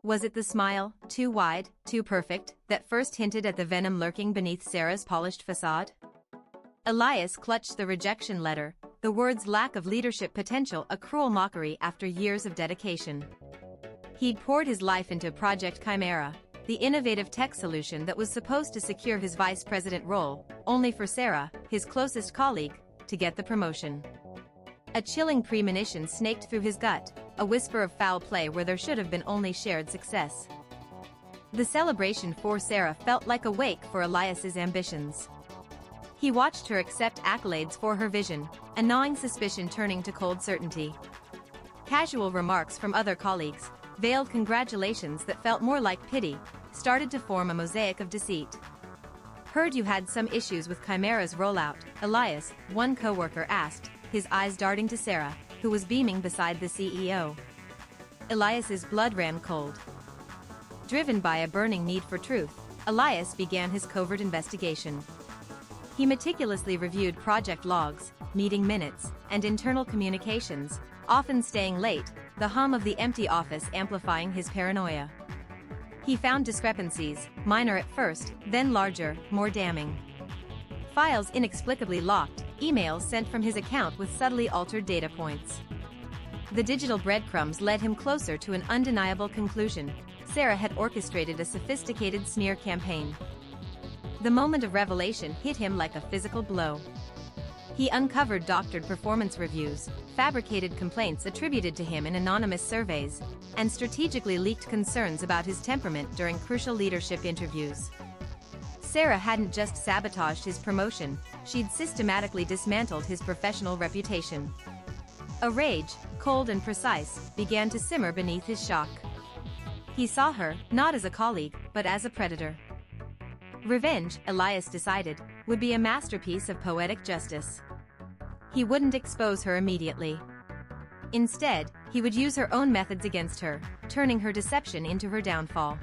Was it the smile, too wide, too perfect, that first hinted at the venom lurking beneath Sarah's polished facade? Elias clutched the rejection letter, the words lack of leadership potential a cruel mockery after years of dedication. He'd poured his life into Project Chimera, the innovative tech solution that was supposed to secure his vice president role, only for Sarah, his closest colleague, to get the promotion. A chilling premonition snaked through his gut, a whisper of foul play where there should have been only shared success. The celebration for Sarah felt like a wake for Elias's ambitions. He watched her accept accolades for her vision, a gnawing suspicion turning to cold certainty. Casual remarks from other colleagues, veiled congratulations that felt more like pity, started to form a mosaic of deceit. "Heard you had some issues with Chimera's rollout," Elias, one coworker asked, his eyes darting to Sarah, who was beaming beside the CEO. Elias's blood ran cold. Driven by a burning need for truth, Elias began his covert investigation. He meticulously reviewed project logs, meeting minutes, and internal communications, often staying late, the hum of the empty office amplifying his paranoia. He found discrepancies, minor at first, then larger, more damning. Files inexplicably locked, emails sent from his account with subtly altered data points. The digital breadcrumbs led him closer to an undeniable conclusion: Sarah had orchestrated a sophisticated smear campaign. The moment of revelation hit him like a physical blow. He uncovered doctored performance reviews, fabricated complaints attributed to him in anonymous surveys, and strategically leaked concerns about his temperament during crucial leadership interviews. Sarah hadn't just sabotaged his promotion, she'd systematically dismantled his professional reputation. A rage, cold and precise, began to simmer beneath his shock. He saw her, not as a colleague, but as a predator. Revenge, Elias decided, would be a masterpiece of poetic justice. He wouldn't expose her immediately. Instead, he would use her own methods against her, turning her deception into her downfall.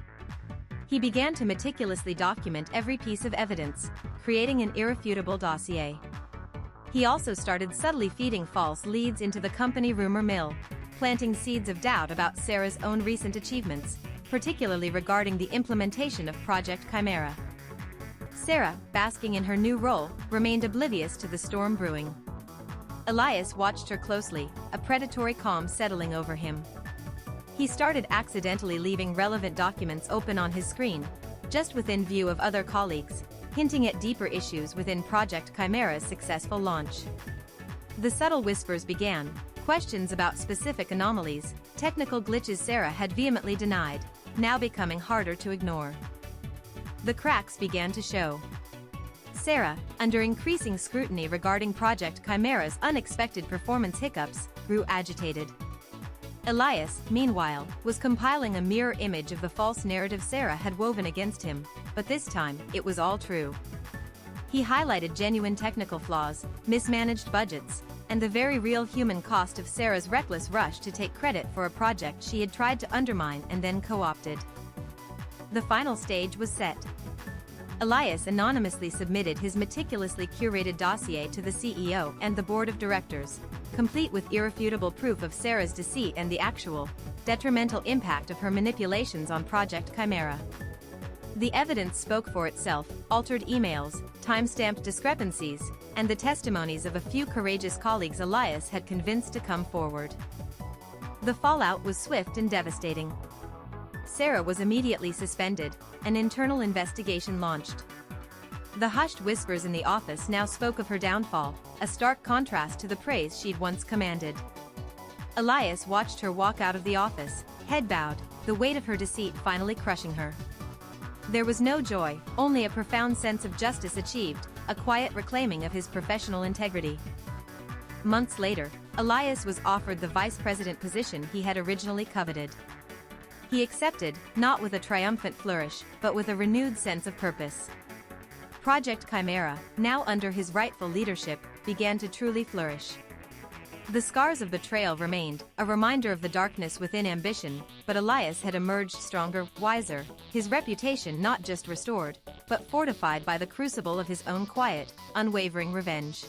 He began to meticulously document every piece of evidence, creating an irrefutable dossier. He also started subtly feeding false leads into the company rumor mill, planting seeds of doubt about Sarah's own recent achievements, particularly regarding the implementation of Project Chimera. Sarah, basking in her new role, remained oblivious to the storm brewing. Elias watched her closely, a predatory calm settling over him. He started accidentally leaving relevant documents open on his screen, just within view of other colleagues, hinting at deeper issues within Project Chimera's successful launch. The subtle whispers began, questions about specific anomalies, technical glitches Sarah had vehemently denied, now becoming harder to ignore. The cracks began to show. Sarah, under increasing scrutiny regarding Project Chimera's unexpected performance hiccups, grew agitated. Elias, meanwhile, was compiling a mirror image of the false narrative Sarah had woven against him, but this time, it was all true. He highlighted genuine technical flaws, mismanaged budgets, and the very real human cost of Sarah's reckless rush to take credit for a project she had tried to undermine and then co-opted. The final stage was set. Elias anonymously submitted his meticulously curated dossier to the CEO and the board of directors, complete with irrefutable proof of Sarah's deceit and the actual, detrimental impact of her manipulations on Project Chimera. The evidence spoke for itself: altered emails, time-stamped discrepancies, and the testimonies of a few courageous colleagues Elias had convinced to come forward. The fallout was swift and devastating. Sarah was immediately suspended, an internal investigation launched. The hushed whispers in the office now spoke of her downfall, a stark contrast to the praise she'd once commanded. Elias watched her walk out of the office, head bowed, the weight of her deceit finally crushing her. There was no joy, only a profound sense of justice achieved, a quiet reclaiming of his professional integrity. Months later, Elias was offered the vice president position he had originally coveted. He accepted, not with a triumphant flourish, but with a renewed sense of purpose. Project Chimera, now under his rightful leadership, began to truly flourish. The scars of betrayal remained, a reminder of the darkness within ambition, but Elias had emerged stronger, wiser, his reputation not just restored, but fortified by the crucible of his own quiet, unwavering revenge.